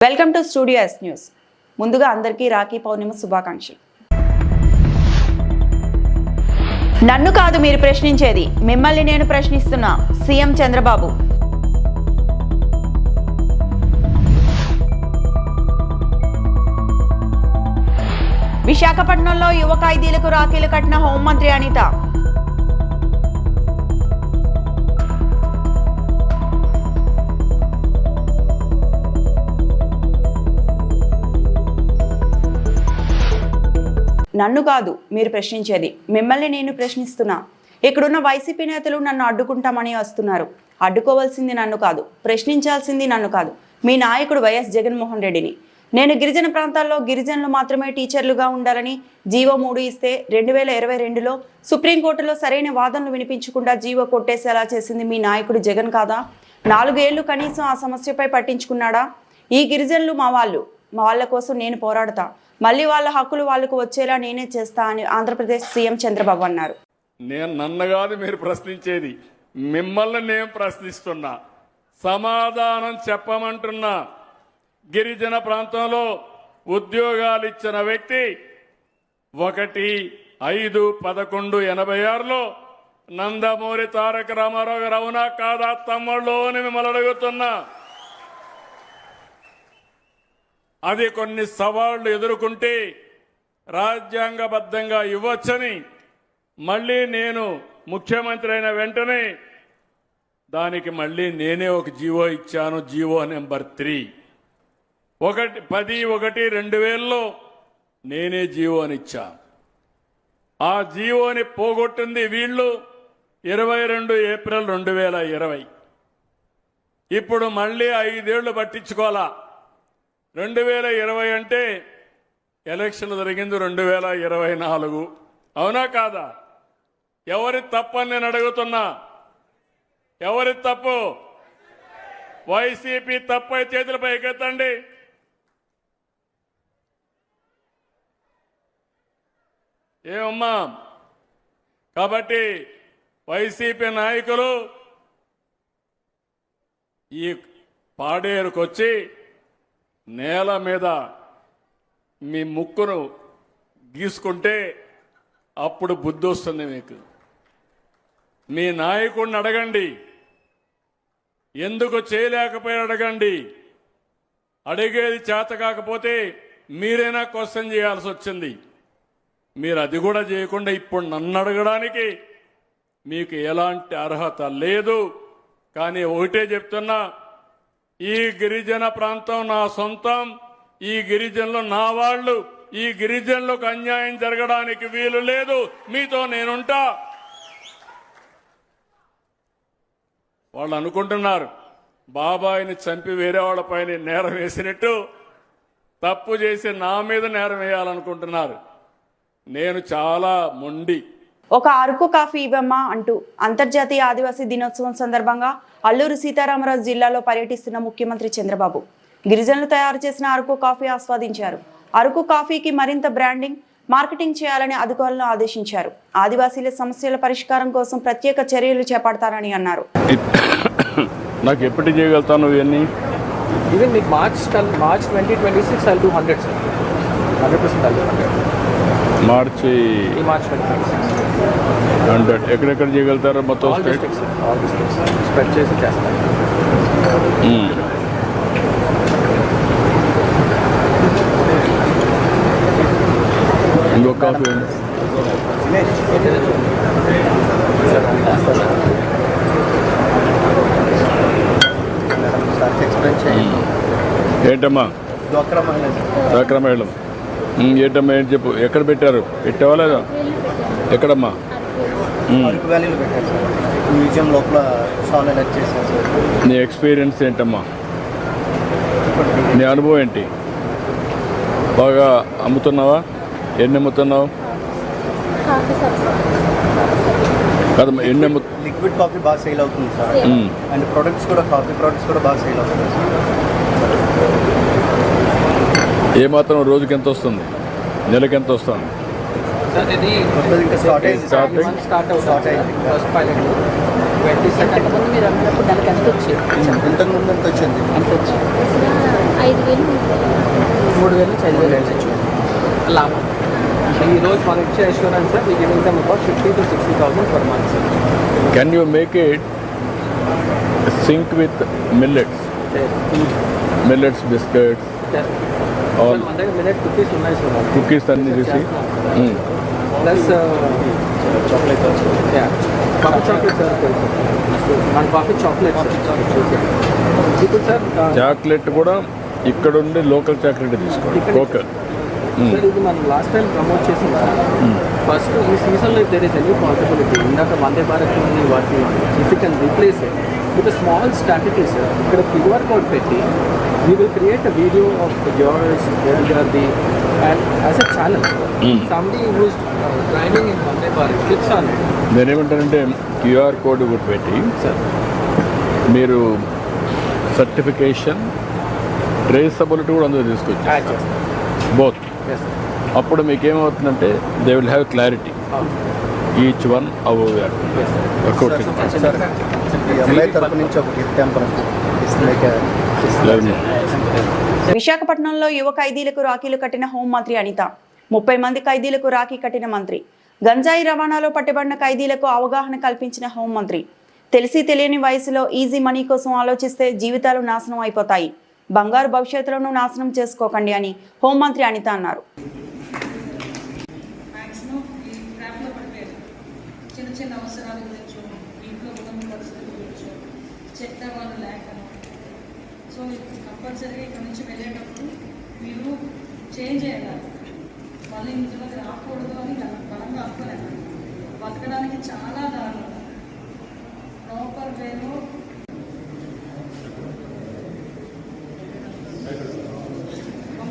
Welcome to studio yes news. ముందుగా అందరికీ రాఖీ పౌర్ణమి శుభాకాంక్షలు. నన్ను కాదు మీరు ప్రశ్నించేది, మిమ్మల్ని నేను ప్రశ్నిస్తున్నా సీఎం చంద్రబాబు. విశాఖపట్నంలో యువ ఖైదీలకు రాఖీలు కట్టిన హోంమంత్రి అనిత. నన్ను కాదు మీరు ప్రశ్నించేది, మిమ్మల్ని నేను ప్రశ్నిస్తున్నా. ఇక్కడున్న వైసీపీ నేతలు నన్ను అడ్డుకుంటామని వస్తున్నారు. అడ్డుకోవాల్సింది నన్ను కాదు, ప్రశ్నించాల్సింది నన్ను కాదు, మీ నాయకుడు వైఎస్ జగన్మోహన్ రెడ్డిని. నేను గిరిజన ప్రాంతాల్లో గిరిజనులు మాత్రమే టీచర్లుగా ఉండాలని జీవో 3 ఇస్తే 2022లో సుప్రీంకోర్టులో సరైన వాదనలు వినిపించకుండా జీవో కొట్టేసేలా చేసింది మీ నాయకుడు జగన్ కాదా? 4 ఏళ్లు కనీసం ఆ సమస్యపై పట్టించుకున్నాడా? ఈ గిరిజనులు మా వాళ్ళ కోసం నేను పోరాడతా, మళ్ళీ వాళ్ళ హక్కులు వాళ్ళకు వచ్చేలా నేనే చేస్తా అని ఆంధ్రప్రదేశ్ సీఎం చంద్రబాబు అన్నారు. నేను నన్ను కాదు మీరు ప్రశ్నించేది, మిమ్మల్ని నేను ప్రశ్నిస్తున్నా, సమాధానం చెప్పమంటున్నా. గిరిజన ప్రాంతంలో ఉద్యోగాలు ఇచ్చిన వ్యక్తి 1/5/11/86లో నందమూరి తారక రామారావు గారు. అవునా కాదా తమ్ముళ్ళు అని మిమ్మల్ని అడుగుతున్నా. అది కొన్ని సవాళ్లు ఎదుర్కొంటే రాజ్యాంగబద్ధంగా ఇవ్వచ్చని మళ్ళీ నేను ముఖ్యమంత్రి అయిన వెంటనే దానికి మళ్ళీ నేనే ఒక జీవో ఇచ్చాను. జీవో నెంబర్ 3 10/1/2000లో నేనే జీవోని ఇచ్చా. ఆ జీవోని పోగొట్టింది వీళ్ళు 22 ఏప్రిల్ 2020. ఇప్పుడు మళ్ళీ 5 ఏళ్లు పట్టించుకోవాలా. 2020 అంటే ఎలక్షన్ జరిగింది 2024. అవునా కాదా? ఎవరి తప్పని నేను అడుగుతున్నా. ఎవరి తప్పు? వైసీపీ తప్పు. చేతులపై ఎత్తండి. ఏమమ్మా? కాబట్టి వైసీపీ నాయకులు ఈ పాడేరుకొచ్చి నేల మీద మీ ముక్కును గీసుకుంటే అప్పుడు బుద్ధి వస్తుంది మీకు. మీ నాయకుడిని అడగండి, ఎందుకు చేయలేకపోయి అడగండి. అడిగేది చేత కాకపోతే మీరైనా క్వశ్చన్ చేయాల్సి వచ్చింది. మీరు అది కూడా చేయకుండా ఇప్పుడు నన్ను అడగడానికి మీకు ఎలాంటి అర్హత లేదు. కానీ ఒకటే చెప్తున్నా, ఈ గిరిజన ప్రాంతం నా సొంతం, ఈ గిరిజనులు నా వాళ్ళు, ఈ గిరిజనులకు అన్యాయం జరగడానికి వీలు లేదు. మీతో నేనుంటా. వాళ్ళు అనుకుంటున్నారు బాబాయిని చంపి వేరే వాళ్ళపైన నేరం వేసినట్టు తప్పు చేసి నా మీద నేరం వేయాలనుకుంటున్నారు. నేను చాలా మొండి. ఒక అరకు కాఫీ ఇవ్వమ్మా అంటూ అంతర్జాతీయ ఆదివాసీ దినోత్సవం సందర్భంగా అల్లూరు సీతారామరాజు జిల్లాలో పర్యటిస్తున్న ముఖ్యమంత్రి చంద్రబాబు గిరిజనులు తయారు చేసిన అరకు కాఫీ ఆస్వాదించారు. అరకు కాఫీకి మరింత బ్రాండింగ్, మార్కెటింగ్ చేయాలని అధికారులను ఆదేశించారు. ఆదివాసీల సమస్యల పరిష్కారం కోసం ప్రత్యేక చర్యలు చేపడతారని అన్నారు. నాకు ఎప్పటి చేయగలుగుతాను ఇవన్నీ? ఈవెన్ మీకు March 2026 I'll do 100 sir. 100% I'll do 100. March 2026 100. ఎక్కడెక్కడ చేయగలుగుతారో మొత్తం all districts స్ప్రెడ్ చేసి చేస్తాను. ఇంకో కాఫీ ఏంటమ్మా? డ్వాక్రా మహిళలు ఏంటమ్మా? ఏంటి చెప్పు. ఎక్కడ పెట్టారు? పెట్టావా లేదా? ఎక్కడమ్మా? మ్యూజియం లోపల స్టాల్ ఎలక్ట్ చేశాను సార్. నీ ఎక్స్పీరియన్స్ ఏంటమ్మా? నీ అనుభవం ఏంటి? బాగా అమ్ముతున్నావా? ఎన్ని అమ్ముతున్నావు? కదమ్మా, ఎన్ని లిక్విడ్ కాఫీ బాగా సేల్ అవుతుంది సార్. అండ్ ప్రొడక్ట్స్ కూడా, కాఫీ ప్రొడక్ట్స్ కూడా బాగా సేల్ అవుతుంది సార్. ఏమాత్రం రోజుకి ఎంత వస్తుంది? నెలకి ఎంత వస్తుంది? సార్ ఇది ఇంకా స్టార్ట్ అయింది. స్టార్ట్ అవుతుంది ఫస్ట్ పైలట్ 20 సెకండ్. ఇంతకుముందు ఎంత వచ్చింది? 5,000 3,000 నుంచి 5,000 లాభం. ఈ రోజు మనం ఇచ్చే అష్యూరెన్స్ సార్, మీకు income about 50,000 to 60,000 per month sir. Can you make it sync with millets? Millets, biscuits, all మన దగ్గర మిల్లెట్ కుకీస్ ఉన్నాయి సార్. cookies అన్ని తీసి plus chocolate coffee chocolate sir తెలుసు. మన కాఫీ చాక్లెట్ ఇప్పుడు సార్ చాక్లెట్ కూడా ఇక్కడ ఉండి లోకల్ చాక్లెట్ తీసుకోండి. లోకల్ సార్ ఇది మనం లాస్ట్ టైం ప్రమోట్ చేసింది సార్. ఫస్ట్ ఈ సీజన్లో దేర్ ఇస్ ఎనీ పాసిబిలిటీ ఇందాక వందే భారత్ ఉంది వాటిలో if you can replace it with small strategy sir. ఇక్కడ క్యూఆర్ కోడ్ పెట్టి we will create a video of yours the and as a channel somebody who's training in Vande Bharat clicks on it. నేను ఏమంటానంటే QR code ఒకటి పెట్టి sir మీరు certification traceability కూడా అందరూ తీసుకొచ్చి యాడ్ చేస్తాం. బోత్. Yes sir. అప్పుడు మీకు ఏమవుతుందంటే they will have clarity each one our workout. ఈ అమ్మాయి తరపు నుంచి ఒక గిఫ్ట్ టెంపర్ విశాఖపట్నంలో యువ ఖైదీలకు రాఖీలు కట్టిన హోంమంత్రి అనిత. 30 మంది ఖైదీలకు రాఖీ కట్టిన మంత్రి. గంజాయి రవాణాలో పట్టుబడిన ఖైదీలకు అవగాహన కల్పించిన హోంమంత్రి. తెలిసి తెలియని వయసులో ఈజీ మనీ కోసం ఆలోచిస్తే జీవితాలు నాశనం అయిపోతాయి. బంగారు భవిష్యత్తులను నాశనం చేసుకోకండి అని హోంమంత్రి అనిత అన్నారు. చిన్న చిన్న అవసరాల గురించి ఇంట్లో కుటుంబ పరిస్థితుల గురించి చెత్త వాళ్ళు లేకను. సో కంపల్సరీగా ఇక్కడ నుంచి వెళ్ళేటప్పుడు మీరు చేంజ్ అయ్యాలి. మళ్ళీ ఇంట్లోకి రాకూడదు అని బలంగా అనుకోలేదు. బతకడానికి చాలా దారులు ప్రాపర్ వేలో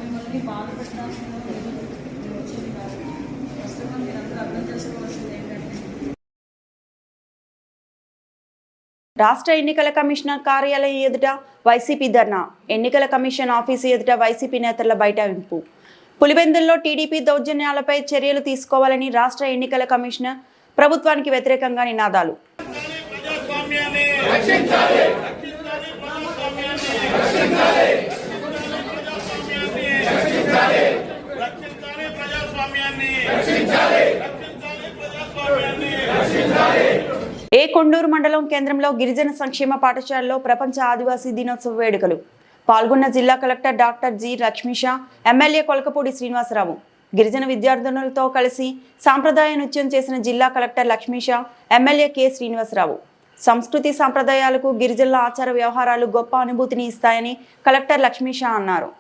మిమ్మల్ని బాధ పెట్టాల్సిన వచ్చేది కాదు. ప్రస్తుతం మీరందరూ అర్థం చేసుకోవాల్సింది ఏంటంటే రాష్ట్ర ఎన్నికల కమిషనర్ కార్యాలయం ఎదుట వైసీపీ ధర్నా. ఎన్నికల కమిషన్ ఆఫీసు ఎదుట వైసీపీ నేతల బైఠాయింపు. పులివెందుల్లో టీడీపీ దౌర్జన్యాలపై చర్యలు తీసుకోవాలని రాష్ట్ర ఎన్నికల కమిషనర్ ప్రభుత్వానికి వ్యతిరేకంగా నినాదాలు. ఏ కొండూరు మండలం కేంద్రంలో గిరిజన సంక్షేమ పాఠశాలలో ప్రపంచ ఆదివాసీ దినోత్సవ వేడుకలు. పాల్గొన్న జిల్లా collector doctor G Lakshmisha, MLA Kolakapudi Srinivasa Rao. గిరిజన విద్యార్థినులతో కలిసి సాంప్రదాయ నృత్యం చేసిన జిల్లా collector Lakshmisha, MLA K Srinivasa Rao. సంస్కృతి సంప్రదాయాలకు గిరిజనుల ఆచార వ్యవహారాలు గొప్ప అనుభూతిని ఇస్తాయని కలెక్టర్ లక్ష్మీషా అన్నారు.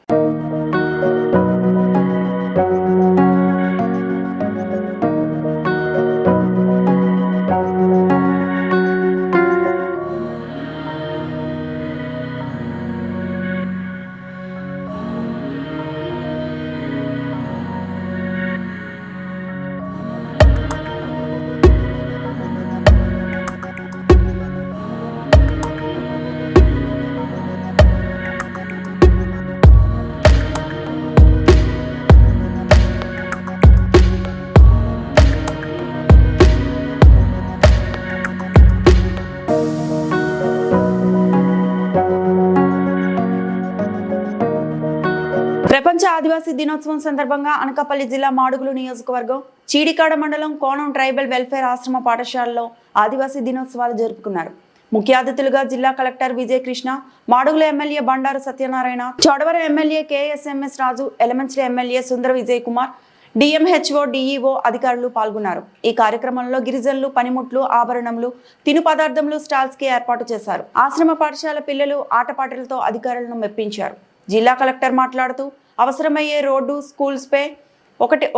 ప్రపంచ ఆదివాసీ దినోత్సవం సందర్భంగా అనకాపల్లి జిల్లా మాడుగులు నియోజకవర్గం చీడికాడ మండలం కోణం ట్రైబల్ వెల్ఫేర్ ఆశ్రమ పాఠశాలలో ఆదివాసీ దినోత్సవాలు జరుపుకున్నారు. ముఖ్య అతిథులుగా జిల్లా కలెక్టర్ విజయ కృష్ణ, మాడుగుల ఎమ్మెల్యే బండారు సత్యనారాయణ, చోడవరం ఎమ్మెల్యే కేఎస్ఎంఎస్ రాజు, ఎలమంచిలి ఎమ్మెల్యే సుందర విజయ్ కుమార్, డిఎంహెచ్ఓ, డిఈఓ అధికారులు పాల్గొన్నారు. ఈ కార్యక్రమంలో గిరిజనులు పనిముట్లు, ఆభరణములు, తిను పదార్థములు స్టాల్స్ కి ఏర్పాటు చేశారు. ఆశ్రమ పాఠశాల పిల్లలు ఆటపాటలతో అధికారులను మెప్పించారు. జిల్లా కలెక్టర్ మాట్లాడుతూ అవసరమయ్యే రోడ్డు, స్కూల్స్ పై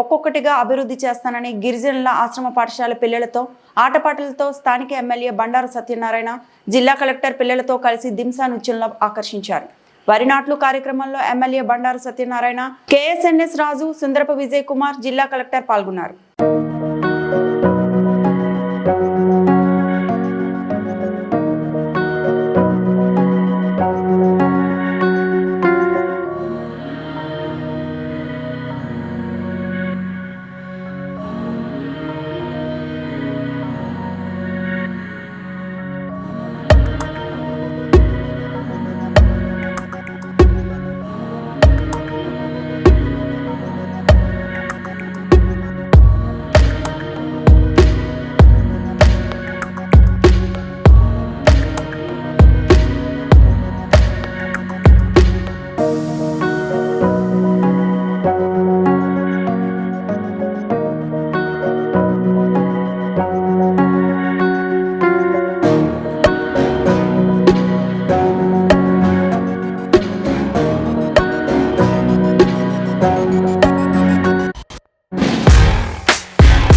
ఒక్కొక్కటిగా అభివృద్ధి చేస్తానని, గిరిజనుల ఆశ్రమ పాఠశాల పిల్లలతో ఆటపాటలతో స్థానిక ఎమ్మెల్యే బండారు సత్యనారాయణ, జిల్లా కలెక్టర్ పిల్లలతో కలిసి దింసా నృత్యంలో ఆకర్షించారు. వరి నాట్లు కార్యక్రమంలో ఎమ్మెల్యే బండారు సత్యనారాయణ, కేఎస్ఎన్ఎస్ రాజు, సుందరపు విజయ్ కుమార్, జిల్లా కలెక్టర్ పాల్గొన్నారు.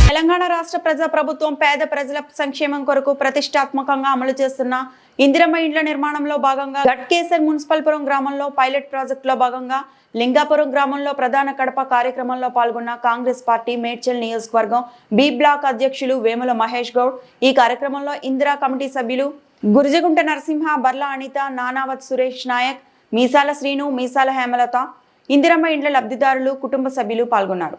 తెలంగాణ రాష్ట్ర ప్రజా ప్రభుత్వం పేద ప్రజల సంక్షేమం కొరకు ప్రతిష్టాత్మకంగా అమలు చేస్తున్న ఇందిరమ్మ ఇండ్ల నిర్మాణంలో భాగంగా గట్కేసర్ మున్సిపల్పురం గ్రామంలో పైలట్ ప్రాజెక్టులో భాగంగా లింగాపురం గ్రామంలో ప్రధాన కడప కార్యక్రమంలో పాల్గొన్న కాంగ్రెస్ పార్టీ మేడ్చల్ నియోజకవర్గం బి బ్లాక్ అధ్యక్షులు వేముల మహేష్ గౌడ్. ఈ కార్యక్రమంలో ఇందిరా కమిటీ సభ్యులు గురిజగుంట నరసింహ, బర్లా అనిత, నానావత్ సురేష్ నాయక్, మీసాల శ్రీను, మీసాల హేమలత, ఇందిరమ్మ ఇండ్ల లబ్ధిదారులు, కుటుంబ సభ్యులు పాల్గొన్నారు.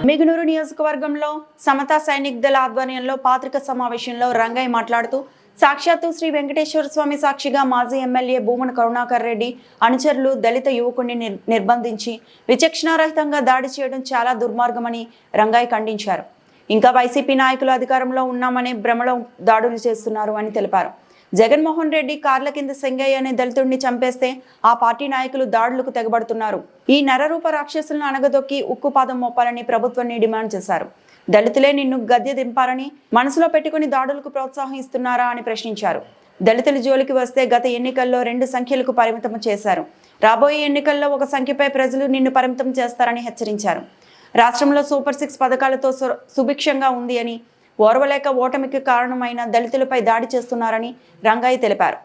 మిగునూరు నియోజకవర్గంలో సమతా సైనిక్ దళ ఆధ్వర్యంలో పత్రికా సమావేశంలో రంగయ్య మాట్లాడుతూ సాక్షాత్తు శ్రీ వెంకటేశ్వర స్వామి సాక్షిగా మాజీ ఎమ్మెల్యే భూమన కరుణాకర్ రెడ్డి అనుచరులు దళిత యువకుడిని నిర్బంధించి విచక్షణారహితంగా దాడి చేయడం చాలా దుర్మార్గమని రంగయ్య ఖండించారు. ఇంకా వైసీపీ నాయకులు అధికారంలో ఉన్నామనే భ్రమలో దాడులు చేస్తున్నారు అని తెలిపారు. జగన్మోహన్ రెడ్డి కార్ల కింద సెంగయ్య అనే దళితుడిని చంపేస్తే ఆ పార్టీ నాయకులు దాడులకు తెగబడుతున్నారు. ఈ నరరూప రాక్షసులను అణగదొక్కి ఉక్కుపాదం మోపాలని ప్రభుత్వాన్ని డిమాండ్ చేశారు. దళితులే నిన్ను గద్దె దింపారని మనసులో పెట్టుకుని దాడులకు ప్రోత్సాహం ఇస్తున్నారా అని ప్రశ్నించారు. దళితుల జోలికి వస్తే గత ఎన్నికల్లో 2 సంఖ్యలకు పరిమితం చేశారు. రాబోయే ఎన్నికల్లో 1 సంఖ్యపై ప్రజలు నిన్ను పరిమితం చేస్తారని హెచ్చరించారు. రాష్ట్రంలో సూపర్ 6 పథకాలతో సుభిక్షంగా ఉంది అని, ఓర్వలేక ఓటమికి కారణమైన దళితులపై దాడి చేస్తున్నారని రంగయ్య తెలిపారు.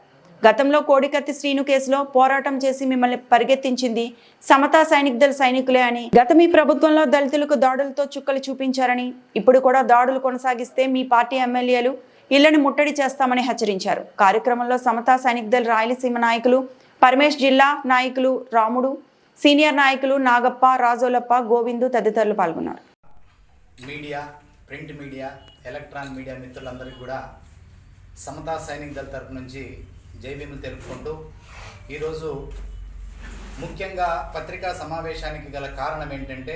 గతంలో కోడికత్తి శ్రీను కేసులో పోరాటం చేసి మిమ్మల్ని పరిగెత్తించింది సమతా సైనిక్ దళ సైనికులే అని, గత మీ ప్రభుత్వంలో దళితులకు దాడులతో చుక్కలు చూపించారని, ఇప్పుడు కూడా దాడులు కొనసాగిస్తే మీ పార్టీ ఎమ్మెల్యేలు ఇళ్లను ముట్టడి చేస్తామని హెచ్చరించారు. కార్యక్రమంలో సమతా సైనిక్ దళ రాయలసీమ నాయకులు పరమేష్, జిల్లా నాయకులు రాముడు, సీనియర్ నాయకులు నాగప్ప, రాజోలప్ప, గోవిందు తదితరులు పాల్గొన్నారు. Media, print media, electronic media మిత్రులందరికీ కూడా సమతా సైనిక్ దళ తరపు నుంచి జై భీములు తెలుపుకుంటూ ఈరోజు ముఖ్యంగా పత్రికా సమావేశానికి గల కారణం ఏంటంటే,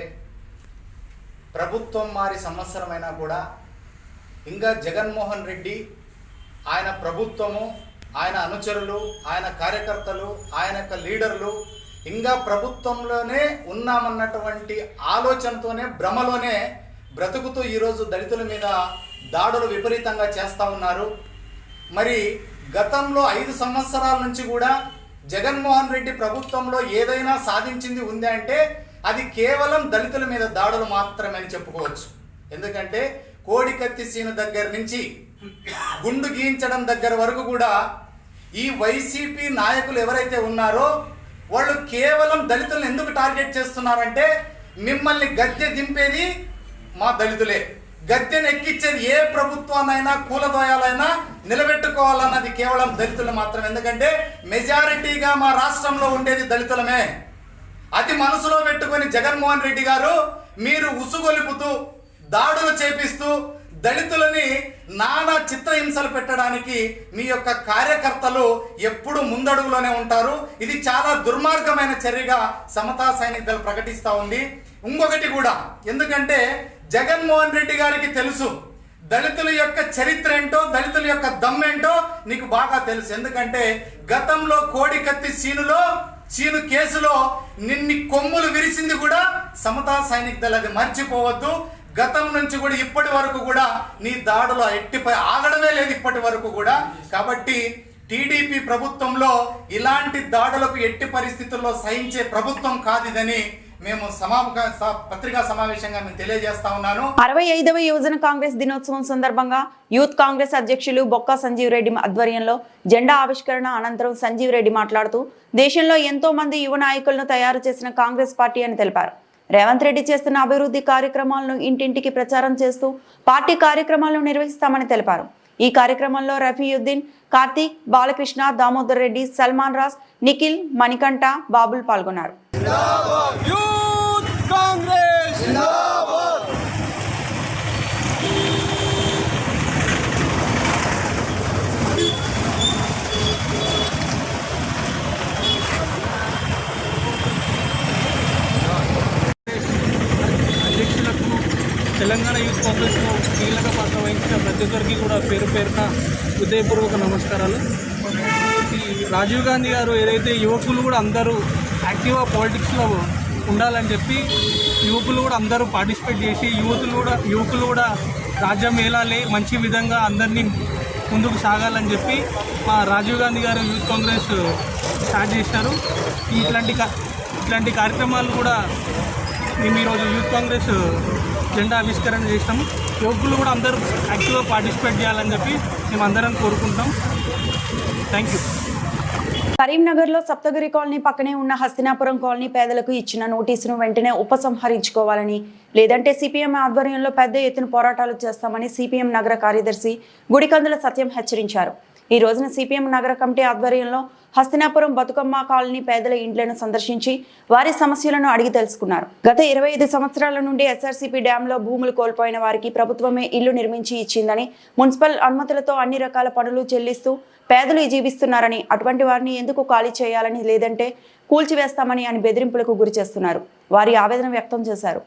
ప్రభుత్వం మారి సంవత్సరమైనా కూడా ఇంకా జగన్మోహన్ రెడ్డి, ఆయన ప్రభుత్వము, ఆయన అనుచరులు, ఆయన కార్యకర్తలు, ఆయన యొక్క లీడర్లు ఇంకా ప్రభుత్వంలోనే ఉన్నామన్నటువంటి ఆలోచనతోనే భ్రమలోనే బ్రతుకుతూ ఈరోజు దళితుల మీద దాడులు విపరీతంగా చేస్తూ ఉన్నారు. మరి గతంలో 5 సంవత్సరాల నుంచి కూడా జగన్మోహన్ రెడ్డి ప్రభుత్వంలో ఏదైనా సాధించింది ఉంది అంటే అది కేవలం దళితుల మీద దాడులు మాత్రమే అని చెప్పుకోవచ్చు. ఎందుకంటే కోడికత్తి సీను దగ్గర నుంచి గుండు గీయించడం దగ్గర వరకు కూడా ఈ వైసీపీ నాయకులు ఎవరైతే ఉన్నారో వాళ్ళు కేవలం దళితులను ఎందుకు టార్గెట్ చేస్తున్నారంటే, మిమ్మల్ని గద్దె దింపేది మా దళితులే, గద్దెను ఎక్కించేది ఏ ప్రభుత్వాన్నైనా కూలదోయాలైనా నిలబెట్టుకోవాలన్నది కేవలం దళితులు మాత్రం. ఎందుకంటే మెజారిటీగా మా రాష్ట్రంలో ఉండేది దళితులమే. అది మనసులో పెట్టుకొని జగన్మోహన్ రెడ్డి గారు మీరు ఉసుగొలుపుతూ దాడులు చేపిస్తూ దళితులని నానా చిత్రహింసలు పెట్టడానికి మీ యొక్క కార్యకర్తలు ఎప్పుడు ముందడుగులోనే ఉంటారు. ఇది చాలా దుర్మార్గమైన చర్యగా సమతా సైనిక్ దళ ప్రకటిస్తూ ఉంది. ఇంకొకటి కూడా, ఎందుకంటే జగన్మోహన్ రెడ్డి గారికి తెలుసు దళితుల యొక్క చరిత్ర ఏంటో, దళితుల యొక్క దమ్మేంటో నీకు బాగా తెలుసు. ఎందుకంటే గతంలో కోడికత్తి సీను కేసులో నిన్ని కొమ్ములు విరిసింది కూడా సమతా సైనిక్ దళ. అది మర్చిపోవద్దు. గతం నుంచి కూడా ఇప్పటి వరకు కూడా నీ దాడులు ఎట్టిపై ఆగడమే లేదు ఇప్పటి వరకు కూడా. కాబట్టి టీడీపీ ప్రభుత్వంలో ఇలాంటి దాడులకు ఎట్టి పరిస్థితుల్లో సహించే ప్రభుత్వం కాదిదని మేము పత్రికా సమావేశంగా మేము తెలియజేస్తా ఉన్నాను. 65వ యువజన కాంగ్రెస్ దినోత్సవం సందర్భంగా యూత్ కాంగ్రెస్ అధ్యక్షులు బొక్క సంజీవ్ రెడ్డి ఆధ్వర్యంలో జెండా ఆవిష్కరణ అనంతరం సంజీవ్ రెడ్డి మాట్లాడుతూ దేశంలో ఎంతో మంది యువ నాయకులను తయారు చేసిన కాంగ్రెస్ పార్టీ అని తెలిపారు. రేవంత్ రెడ్డి చేస్తున్న అభివృద్ధి కార్యక్రమాలను ఇంటింటికి ప్రచారం చేస్తూ పార్టీ కార్యక్రమాలను నిర్వహిస్తామని తెలిపారు. ఈ కార్యక్రమంలో రఫీయుద్దీన్, కార్తీక్, బాలకృష్ణ, దామోదర్ రెడ్డి, సల్మాన్ రాజ్, నిఖిల్, మణికంఠ, బాబుల్ పాల్గొన్నారు. అధ్యక్షులకు, తెలంగాణ యూత్ కాంగ్రెస్లో కీలక పాత్ర వహించిన ప్రతి ఒక్కరికి కూడా పేరు పేరున హృదయపూర్వక నమస్కారాలు. రాజీవ్ గాంధీ గారు ఏదైతే యువకులు కూడా అందరూ యాక్టివ్గా పాలిటిక్స్లో ఉండాలని చెప్పి యువకులు కూడా అందరూ పార్టిసిపేట్ చేసి యువకులు కూడా రాజ్యం ఏలాలి, మంచి విధంగా అందరినీ ముందుకు సాగాలని చెప్పి మా రాజీవ్ గాంధీ గారు యూత్ కాంగ్రెస్ స్టార్ట్ చేశారు. ఇట్లాంటి కార్యక్రమాలు కూడా మేము ఈరోజు యూత్ కాంగ్రెస్ జెండా ఆవిష్కరణ చేసినాము. యువకులు కూడా అందరూ యాక్టివ్గా పార్టిసిపేట్ చేయాలని చెప్పి మేము అందరం కోరుకుంటాం. Thank you. కరీంనగర్లో సప్తగిరి కాలనీ పక్కనే ఉన్న హస్తినాపురం కాలనీ పేదలకు ఇచ్చిన నోటీసును వెంటనే ఉపసంహరించుకోవాలని, లేదంటే సిపిఎం ఆధ్వర్యంలో పెద్ద ఎత్తున పోరాటాలు చేస్తామని సిపిఎం నగర కార్యదర్శి గుడికందుల సత్యం హెచ్చరించారు. ఈ రోజున సిపిఎం నగర కమిటీ ఆధ్వర్యంలో హస్తినాపురం బతుకమ్మ కాలనీ పేదల ఇండ్లను సందర్శించి వారి సమస్యలను అడిగి తెలుసుకున్నారు. గత 25 సంవత్సరాల నుండి ఎస్ఆర్సీపీ డ్యాంలో భూములు కోల్పోయిన వారికి ప్రభుత్వమే ఇల్లు నిర్మించి ఇచ్చిందని, మున్సిపల్ అనుమతులతో అన్ని రకాల పనులు చెల్లిస్తూ పేదలు జీవిస్తున్నారని, అటువంటి వారిని ఎందుకు ఖాళీ చేయాలని, లేదంటే కూల్చివేస్తామని అని బెదిరింపులకు గురి చేస్తున్నారు. వారి ఆవేదన వ్యక్తం చేశారు.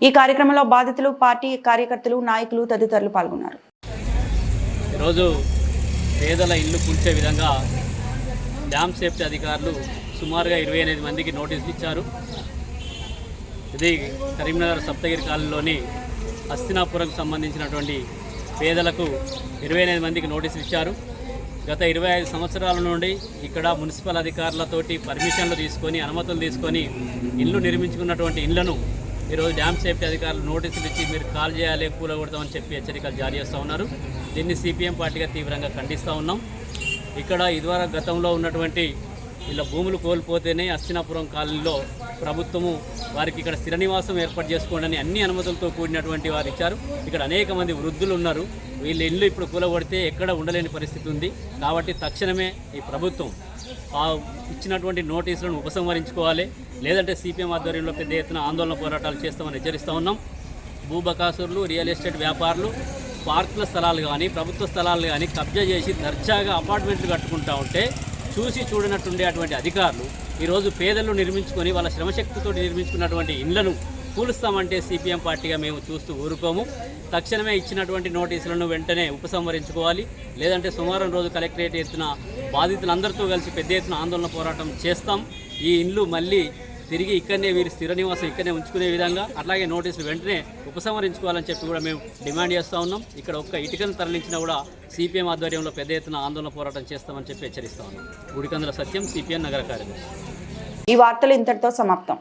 ఈ కార్యక్రమంలో బాధితులు, పార్టీ కార్యకర్తలు, నాయకులు తదితరులు పాల్గొన్నారు. ఈరోజు పేదల ఇల్లు కూల్చే విధంగా డ్యామ్ సేఫ్టీ అధికారులు సుమారుగా 28 మందికి నోటీసులు ఇచ్చారు. ఇది కరీంనగర్ సప్తగిరి కాలనీలోని హస్తినాపురంకు సంబంధించినటువంటి పేదలకు 28 మందికి నోటీసులు ఇచ్చారు. గత 25 సంవత్సరాల నుండి ఇక్కడ మున్సిపల్ అధికారులతోటి పర్మిషన్లు తీసుకొని, అనుమతులు తీసుకొని ఇల్లు నిర్మించుకున్నటువంటి ఇళ్లను ఈరోజు డ్యామ్ సేఫ్టీ అధికారులు నోటీసులు ఇచ్చి మీరు కాల్ చేయాలి, కూలగొడతామని చెప్పి హెచ్చరికలు జారీ చేస్తూ ఉన్నారు. దీన్ని సిపిఎం పార్టీగా తీవ్రంగా ఖండిస్తూ ఉన్నాం. ఇక్కడ ఇదివరకు గతంలో ఉన్నటువంటి ఇలా భూములు కోల్పోతేనే హస్తినాపురం కాలనీలో ప్రభుత్వము వారికి ఇక్కడ స్థిర నివాసం ఏర్పాటు చేసుకోండి అన్ని అనుమతులతో కూడినటువంటి వారు ఇచ్చారు. ఇక్కడ అనేక మంది వృద్ధులు ఉన్నారు. వీళ్ళ ఇల్లు ఇప్పుడు కూలగొడితే ఎక్కడ ఉండలేని పరిస్థితి ఉంది. కాబట్టి తక్షణమే ఈ ప్రభుత్వం ఇచ్చినటువంటి నోటీసులను ఉపసంహరించుకోవాలి, లేదంటే సిపిఎం ఆధ్వర్యంలో పెద్ద ఎత్తున ఆందోళన పోరాటాలు చేస్తామని హెచ్చరిస్తూ ఉన్నాం. భూబకాసురులు, రియల్ ఎస్టేట్ వ్యాపారులు పార్కుల స్థలాలు కానీ, ప్రభుత్వ స్థలాలు కానీ కబ్జా చేసి దర్జాగా అపార్ట్మెంట్లు కట్టుకుంటూ ఉంటే చూసి చూడనట్టుండే అటువంటి అధికారులు ఈరోజు పేదలు నిర్మించుకొని వాళ్ళ శ్రమశక్తితో నిర్మించుకున్నటువంటి ఇళ్లను కూలుస్తామంటే సిపిఎం పార్టీగా మేము చూస్తూ ఊరుకోము. తక్షణమే ఇచ్చినటువంటి నోటీసులను వెంటనే ఉపసంహరించుకోవాలి, లేదంటే సోమవారం రోజు కలెక్టరేట్ ఎత్తున బాధితులందరితో కలిసి పెద్ద ఎత్తున ఆందోళన పోరాటం చేస్తాం. ఈ ఇండ్లు మళ్ళీ తిరిగి ఇక్కడనే వీరి స్థిర నివాసం ఇక్కడనే ఉంచుకునే విధంగా, అట్లాగే నోటీసులు వెంటనే ఉపసంహరించుకోవాలని చెప్పి కూడా మేము డిమాండ్ చేస్తూ ఉన్నాం. ఇక్కడ ఒక్క ఇటుకను తరలించినా కూడా సిపిఎం ఆధ్వర్యంలో పెద్ద ఎత్తున ఆందోళన పోరాటం చేస్తామని చెప్పి హెచ్చరిస్తా ఉన్నాం. గుడికందుల సత్యం, సిపిఎం నగర కార్యదర్శి. ఈ వార్తలు ఇంతటితో సమాప్తం.